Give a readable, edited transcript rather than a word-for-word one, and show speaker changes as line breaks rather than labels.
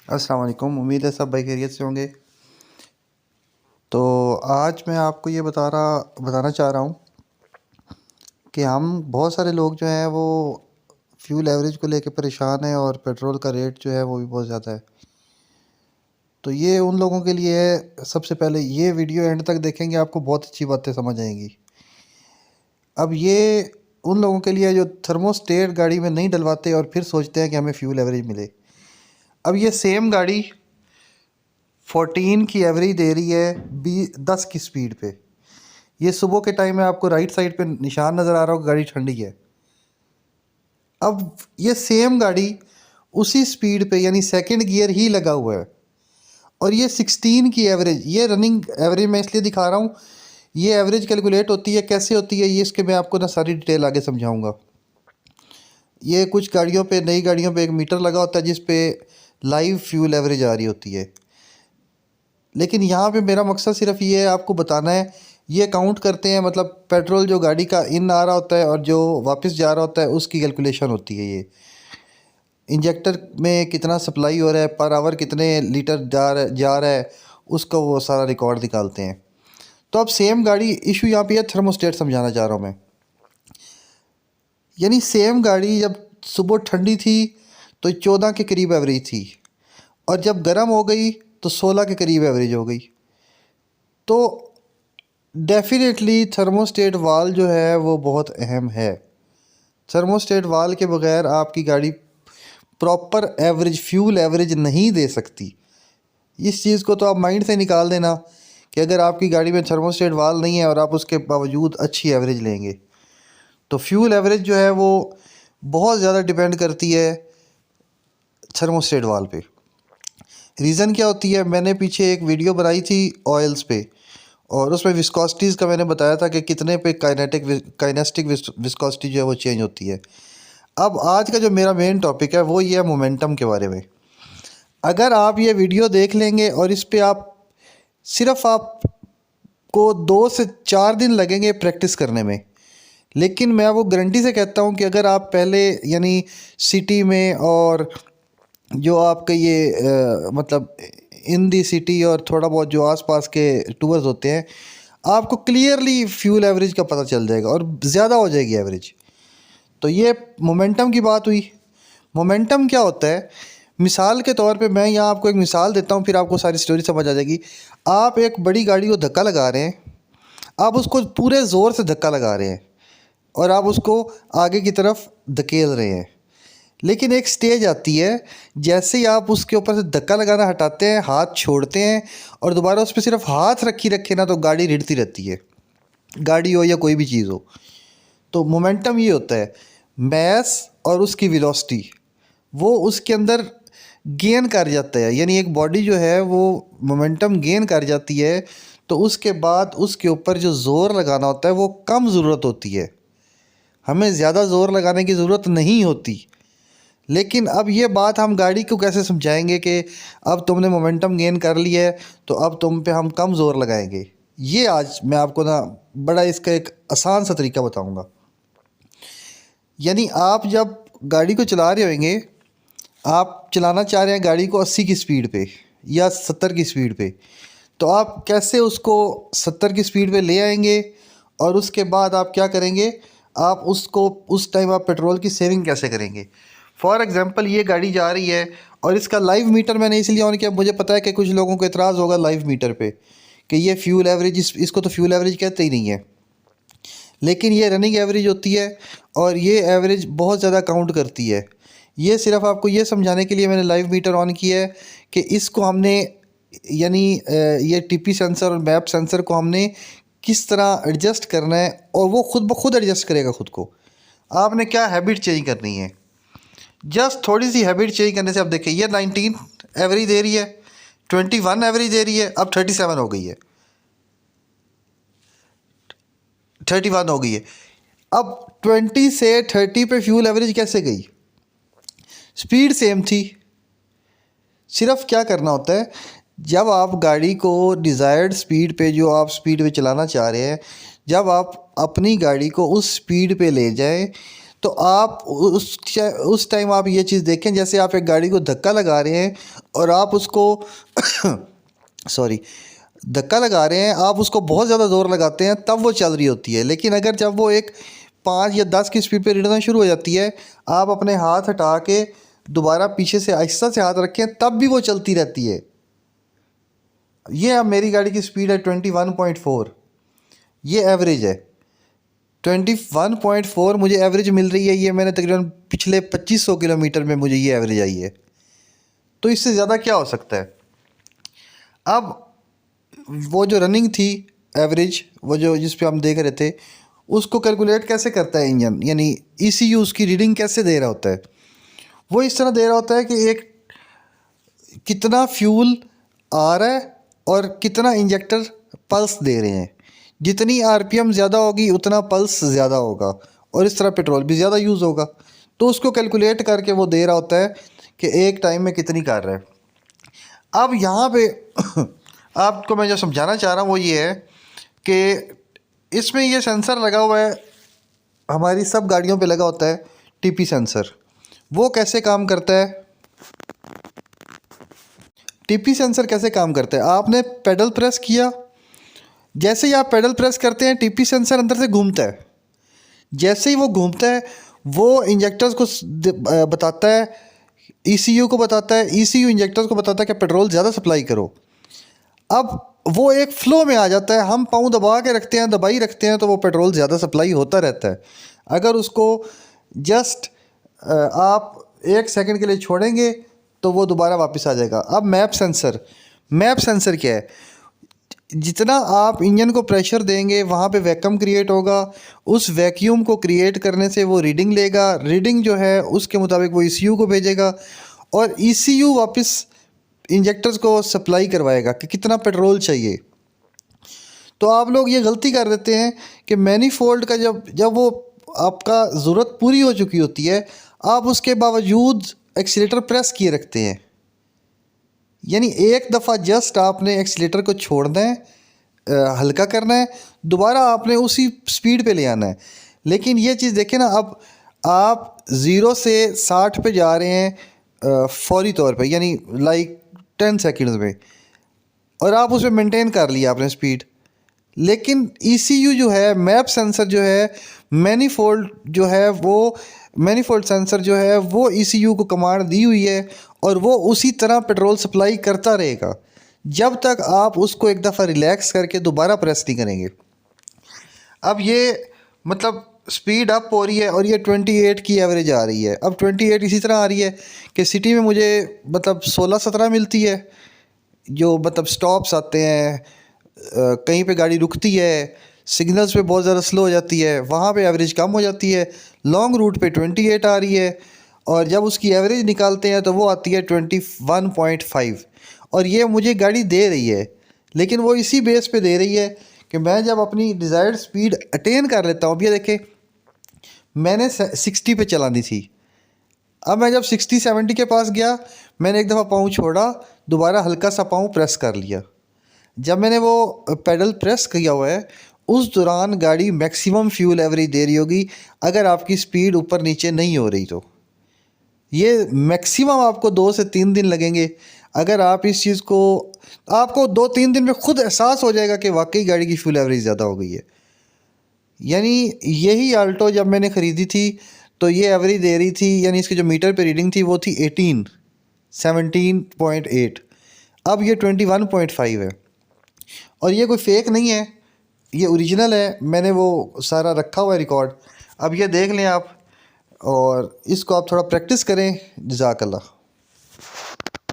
अस्सलाम वालेकुम। उम्मीद है सब भाई खैरियत से होंगे। तो आज मैं आपको ये बताना चाह रहा हूँ कि हम बहुत सारे लोग जो हैं वो फ्यूल एवरेज को लेके परेशान हैं और पेट्रोल का रेट जो है वो भी बहुत ज़्यादा है। तो ये उन लोगों के लिए है, सबसे पहले ये वीडियो एंड तक देखेंगे, आपको बहुत अच्छी बातें समझ आएंगी। अब ये उन लोगों के लिए जो थर्मोस्टेट गाड़ी में नहीं डलवाते और फिर सोचते हैं कि हमें फ्यूल एवरेज मिले। अब ये सेम गाड़ी 14 की एवरेज दे रही है 10 की स्पीड पे। ये सुबह के टाइम में आपको राइट साइड पे निशान नज़र आ रहा होगा, गाड़ी ठंडी है। अब ये सेम गाड़ी उसी स्पीड पे यानी सेकंड गियर ही लगा हुआ है और ये 16 की एवरेज, ये रनिंग एवरेज मैं इसलिए दिखा रहा हूँ। ये एवरेज कैलकुलेट होती है, कैसे होती है ये इसके मैं आपको ना सारी डिटेल आगे समझाऊंगा। ये कुछ गाड़ियों पे, नई गाड़ियों पे एक मीटर लगा होता है जिस पे लाइव फ्यूल एवरेज आ रही होती है। लेकिन यहाँ पे मेरा मकसद सिर्फ ये है, आपको बताना है। ये काउंट करते हैं, मतलब पेट्रोल जो गाड़ी का इन आ रहा होता है और जो वापस जा रहा होता है उसकी कैलकुलेशन होती है। ये इंजेक्टर में कितना सप्लाई हो रहा है, पर आवर कितने लीटर जा रहा है, उसका वो सारा रिकॉर्ड निकालते हैं। तो अब सेम गाड़ी, इशू यहाँ पे है थर्मोस्टेट समझाना चाह रहा हूँ मैं। यानी सेम गाड़ी जब सुबह ठंडी थी तो 14 के करीब एवरेज थी और जब गर्म हो गई तो 16 के करीब एवरेज हो गई। तो डेफिनेटली थर्मोस्टेट वाल जो है वो बहुत अहम है। थर्मोस्टेट वाल के बगैर आपकी गाड़ी प्रॉपर एवरेज, फ्यूल एवरेज नहीं दे सकती। इस चीज़ को तो आप माइंड से निकाल देना कि अगर आपकी गाड़ी में थर्मोस्टेट वाल नहीं है और आप उसके बावजूद अच्छी एवरेज लेंगे, तो फ्यूल एवरेज जो है वो बहुत ज़्यादा डिपेंड करती है थर्मोस्टेट वाल पे। रीज़न क्या होती है, मैंने पीछे एक वीडियो बनाई थी ऑयल्स पे और उसमें विस्कोसिटीज़ का मैंने बताया था कि कितने पे काइनेस्टिक विस्कोसिटी जो है वो चेंज होती है। अब आज का जो मेरा मेन टॉपिक है वो ये है मोमेंटम के बारे में। अगर आप ये वीडियो देख लेंगे और इस पे आपको 2 से 4 दिन लगेंगे प्रैक्टिस करने में, लेकिन मैं वो गारंटी से कहता हूँ कि अगर आप पहले यानी सिटी में और जो आपका ये मतलब इन दी सिटी और थोड़ा बहुत जो आसपास के टूर्स होते हैं, आपको क्लियरली फ्यूल एवरेज का पता चल जाएगा और ज़्यादा हो जाएगी एवरेज। तो ये मोमेंटम की बात हुई। मोमेंटम क्या होता है, मिसाल के तौर पे मैं यहाँ आपको एक मिसाल देता हूँ, फिर आपको सारी स्टोरी समझ आ जाएगी। आप एक बड़ी गाड़ी को धक्का लगा रहे हैं, आप उसको पूरे ज़ोर से धक्का लगा रहे हैं और आप उसको आगे की तरफ धकेल रहे हैं। लेकिन एक स्टेज आती है, जैसे ही आप उसके ऊपर से धक्का लगाना हटाते हैं, हाथ छोड़ते हैं और दोबारा उस पर सिर्फ हाथ रखे ना, तो गाड़ी रिड़ती रहती है, गाड़ी हो या कोई भी चीज़ हो। तो मोमेंटम ये होता है, मैस और उसकी वेलोसिटी वो उसके अंदर गेन कर जाता है। यानी एक बॉडी जो है वो मोमेंटम गेन कर जाती है, तो उसके बाद उसके ऊपर जो ज़ोर लगाना होता है वो कम ज़रूरत होती है, हमें ज़्यादा ज़ोर लगाने की ज़रूरत नहीं होती। लेकिन अब ये बात हम गाड़ी को कैसे समझाएंगे कि अब तुमने मोमेंटम गेन कर लिया है तो अब तुम पे हम कम ज़ोर लगाएंगे। ये आज मैं आपको ना बड़ा इसका एक आसान सा तरीका बताऊंगा। यानी आप जब गाड़ी को चला रहे होंगे, आप चलाना चाह रहे हैं गाड़ी को 80 की स्पीड पे या 70 की स्पीड पे, तो आप कैसे उसको 70 की स्पीड पे ले आएंगे और उसके बाद आप क्या करेंगे, आप उसको उस टाइम आप पेट्रोल की सेविंग कैसे करेंगे। फॉर एग्ज़ाम्पल ये गाड़ी जा रही है और इसका लाइव मीटर मैंने इसलिए ऑन किया, मुझे पता है कि कुछ लोगों को एतराज़ होगा लाइव मीटर पे कि ये फ्यूल एवरेज, इसको तो फ्यूल एवरेज कहते ही नहीं है। लेकिन ये रनिंग एवरेज होती है और ये एवरेज बहुत ज़्यादा काउंट करती है। ये सिर्फ आपको ये समझाने के लिए मैंने लाइव मीटर ऑन किया है कि इसको हमने यानी ये टीपी सेंसर और मैप सेंसर को हमने किस तरह एडजस्ट करना है और वो खुद ब खुद एडजस्ट करेगा खुद को। आपने क्या हैबिट चेंज करनी है, जस्ट थोड़ी सी हैबिट चेंज करने से। अब देखिए ये 19 एवरेज दे रही है, 21 एवरेज दे रही है, अब 37 हो गई है, 31 हो गई है। अब 20 से 30 पे फ्यूल एवरेज कैसे गई, स्पीड सेम थी। सिर्फ क्या करना होता है, जब आप गाड़ी को डिज़ायर्ड स्पीड पे, जो आप स्पीड पे चलाना चाह रहे हैं, जब आप अपनी गाड़ी को उस स्पीड पे ले जाएं तो आप उस टाइम आप ये चीज़ देखें, जैसे आप एक गाड़ी को धक्का लगा रहे हैं और आप उसको सॉरी धक्का लगा रहे हैं, आप उसको बहुत ज़्यादा ज़ोर लगाते हैं तब वो चल रही होती है। लेकिन अगर जब वो एक 5 या 10 की स्पीड पे रेड़ना शुरू हो जाती है, आप अपने हाथ हटा के दोबारा पीछे से आहिस्ता से हाथ रखें, तब भी वो चलती रहती है। ये अब मेरी गाड़ी की स्पीड है 21.4, ये एवरेज है 21.4 मुझे एवरेज मिल रही है। ये मैंने तकरीबन पिछले 2500 किलोमीटर में मुझे ये एवरेज आई है, तो इससे ज़्यादा क्या हो सकता है। अब वो जो रनिंग थी एवरेज, वो जो जिस पे हम देख रहे थे, उसको कैलकुलेट कैसे करता है इंजन, यानी ECU उसकी रीडिंग कैसे दे रहा होता है। वो इस तरह दे रहा होता है कि एक कितना फ्यूल आ रहा है और कितना इंजेक्टर पल्स दे रहे हैं। जितनी RPM ज़्यादा होगी उतना पल्स ज़्यादा होगा और इस तरह पेट्रोल भी ज़्यादा यूज़ होगा। तो उसको कैलकुलेट करके वो दे रहा होता है कि एक टाइम में कितनी कर रहा है। अब यहाँ पे आपको मैं जो समझाना चाह रहा हूँ वो ये है कि इसमें ये सेंसर लगा हुआ है, हमारी सब गाड़ियों पे लगा होता है TP सेंसर। वो कैसे काम करता है, TP सेंसर कैसे काम करता है, आपने पेडल प्रेस किया, जैसे ही आप पेडल प्रेस करते हैं TP सेंसर अंदर से घूमता है। जैसे ही वो घूमता है वो इंजेक्टर्स को बताता है, ECU को बताता है, ECU इंजेक्टर्स को बताता है कि पेट्रोल ज़्यादा सप्लाई करो। अब वो एक फ़्लो में आ जाता है, हम पाँव दबा के रखते हैं, दबाई रखते हैं, तो वो पेट्रोल ज़्यादा सप्लाई होता रहता है। अगर उसको जस्ट आप 1 सेकंड के लिए छोड़ेंगे तो वो दोबारा वापस आ जाएगा। अब मैप सेंसर क्या है, जितना आप इंजन को प्रेशर देंगे वहाँ पे वैक्यूम क्रिएट होगा, उस वैक्यूम को क्रिएट करने से वो रीडिंग लेगा, रीडिंग जो है उसके मुताबिक वो ECU को भेजेगा और ECU वापस इंजेक्टर्स को सप्लाई करवाएगा कि कितना पेट्रोल चाहिए। तो आप लोग ये गलती कर देते हैं कि मैनीफोल्ड का जब वो आपका ज़रूरत पूरी हो चुकी होती है, आप उसके बावजूद एक्सीलेटर प्रेस किए रखते हैं। यानी एक दफ़ा जस्ट आपने एक्सीलेटर को छोड़ना है, हल्का करना है, दोबारा आपने उसी स्पीड पे ले आना है। लेकिन ये चीज़ देखें ना, अब आप 0 से 60 पे जा रहे हैं फौरी तौर पे, यानी लाइक 10 सेकंड्स में, और आप उसमें मेंटेन कर लिया आपने स्पीड। लेकिन ECU जो है, मैप सेंसर जो है, मैनीफोल्ड सेंसर जो है वो ECU को कमांड दी हुई है और वो उसी तरह पेट्रोल सप्लाई करता रहेगा जब तक आप उसको एक दफ़ा रिलैक्स करके दोबारा प्रेस नहीं करेंगे। अब ये मतलब स्पीड अप हो रही है और ये 28 की एवरेज आ रही है। अब 28 इसी तरह आ रही है कि सिटी में मुझे मतलब 16-17 मिलती है, जो मतलब स्टॉप्स आते हैं, कहीं पे गाड़ी रुकती है, सिग्नल्स पे बहुत ज़्यादा स्लो हो जाती है, वहाँ पे एवरेज कम हो जाती है। लॉन्ग रूट पे 28 आ रही है और जब उसकी एवरेज निकालते हैं तो वो आती है 21.5। और ये मुझे गाड़ी दे रही है, लेकिन वो इसी बेस पे दे रही है कि मैं जब अपनी डिज़ायर्ड स्पीड अटेन कर लेता हूँ। अब ये देखें, मैंने 60 पे चलानी थी, अब मैं जब 60-70 के पास गया, मैंने एक दफ़ा पाँव छोड़ा, दोबारा हल्का सा पाँव प्रेस कर लिया। जब मैंने वो पेडल प्रेस किया हुआ है, उस दौरान गाड़ी मैक्सिमम फ्यूल एवरेज दे रही होगी, अगर आपकी स्पीड ऊपर नीचे नहीं हो रही तो। ये मैक्सिमम आपको 2 से 3 दिन लगेंगे। अगर आप इस चीज़ को, आपको 2-3 दिन में खुद एहसास हो जाएगा कि वाकई गाड़ी की फ्यूल एवरेज ज़्यादा हो गई है। यानी यही आल्टो जब मैंने ख़रीदी थी तो ये एवरेज दे रही थी, यानी इसकी जो मीटर पे रीडिंग थी वो थी 17.8, अब ये 21.5 है। और ये कोई फेक नहीं है, ये ओरिजिनल है, मैंने वो सारा रखा हुआ है रिकॉर्ड। अब ये देख लें आप और इसको आप थोड़ा प्रैक्टिस करें। जज़ाकल्लाह।